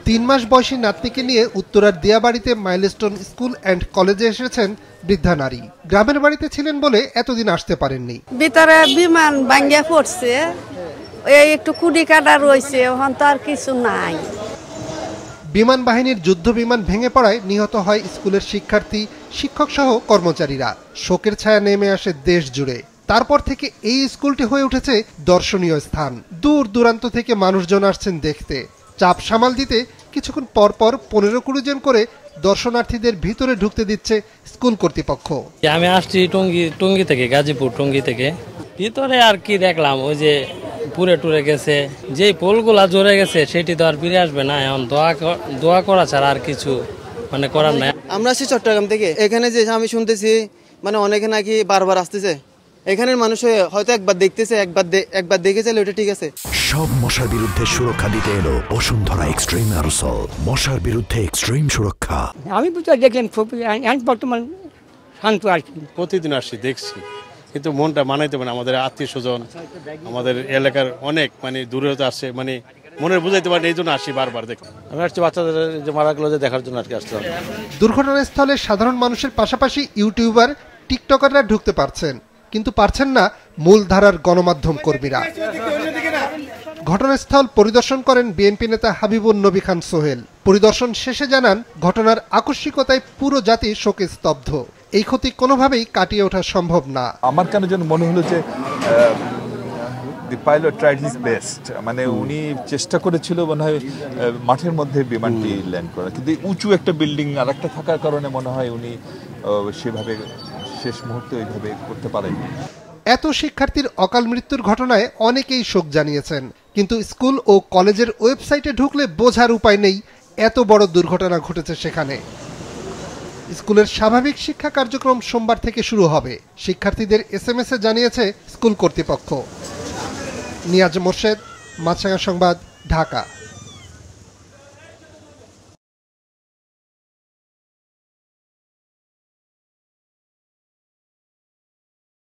3 মাস বয়সী নাতনিকে নিয়ে উত্তরার দিয়াবাড়িতে মাইলস্টোন স্কুল অ্যান্ড কলেজে এসেছেন বৃদ্ধা নারী। গ্রামের বাড়িতে ছিলেন বলে এতদিন আসতে পারেননি। ভিতরে বিমান ভাঙ্গিয়া পড়ছে, এই একটু কুড়ি কাটা রয়েছে, ওখান তো আর কিছু নাই। বিমান বাহিনীর যুদ্ধ বিমান ভেঙে পড়ায় নিহত হয় স্কুলের শিক্ষার্থী, শিক্ষক সহ কর্মচারীরা। শোকের ছায়া নেমে আসে দেশ জুড়ে। তারপর থেকে এই স্কুলটি হয়ে উঠেছে দর্শনীয় স্থান। দূর দূরান্ত থেকে মানুষজন আসছেন দেখতে। চাপ সামাল দিতে কিছুক্ষণ পর পর 15-20 জন করে দর্শনার্থীদের ভিতরে ঢুকতে দিচ্ছে স্কুল কর্তৃপক্ষ। আমি আসছি টঙ্গী থেকে, গাজীপুর টঙ্গী থেকে। ভিতরে আর কি দেখলাম, ওই যে পুরে টুরে গেছে, যে পোলগুলা জোরে গেছে সেটি তো আর ফিরে আসবে না। এখন দোয়া করা ছাড়া আর কিছু মানে করার নাই। আমরা আসছি চট্টগ্রাম থেকে। এখানে যে আমি শুনতেছি মানে অনেকে নাকি বারবার আসতেছে। এখানের মানুষ হয়তো একবার দেখতেছে, একবার দেখেছে, ওটা ঠিক আছে। সব মশার বিরুদ্ধে সুরক্ষা দিতে এলো বসুন্ধরা এক্সট্রিম অ্যারোসল। মশার বিরুদ্ধে এক্সট্রিম সুরক্ষা। আমি দেখলাম খুব বর্তমান শান্ত আর কি। প্রতিদিন আসছি, দেখছি, কিন্তু মনটা মানাইতে পারে। আমাদের আত্মীয় স্বজন, আমাদের এলাকার অনেক মানে দূরে আসছে, মানে মনের বুঝাইতে পারে, এই জন্য আসি বারবার দেখি। আমি আসছি বাচ্চাদের যে মারা গেল দেখার জন্য আর কি আসলাম। দুর্ঘটনাস্থলে সাধারণ মানুষের পাশাপাশি ইউটিউবার, টিকটকাররা ঢুকতে পারছেন, কিন্তু পারছেন না মূলধারার গণমাধ্যম কর্মীরা। ঘটনাস্থল পরিদর্শন করেন বিএনপি নেতা হাবিবুন নবী খান সোহেল। পরিদর্শন শেষে জানান, ঘটনার আকস্মিকতায় পুরো জাতি শোকে স্তব্ধ। এই ক্ষতি কোনোভাবেই কাটিয়ে ওঠা সম্ভব না। আমার কেন যেন মনে হলো যে দি পাইলট ট্রাইড হিজ বেস্ট, মানে উনি চেষ্টা করেছিল মনে হয় মাঠের মধ্যে বিমানটি ল্যান্ড করা, কিন্তু উঁচু একটা বিল্ডিং আর একটা থাকার কারণে মনে হয় উনি সেভাবে শেষ মুহূর্তে ওইভাবে করতে পারেননি। এত শিক্ষার্থীর অকাল মৃত্যুর ঘটনায় অনেকেই শোক জানিয়েছেন, কিন্তু স্কুল ও কলেজের ওয়েবসাইটে ঢুকলে বোঝার উপায় নেই এত বড় দুর্ঘটনা ঘটেছে সেখানে। স্কুলের স্বাভাবিক শিক্ষা কার্যক্রম সোমবার থেকে শুরু হবে, শিক্ষার্থীদের SMS-এ জানিয়েছে স্কুল কর্তৃপক্ষ। নিয়াজ মোর্শেদ, মাছরাঙা সংবাদ, ঢাকা।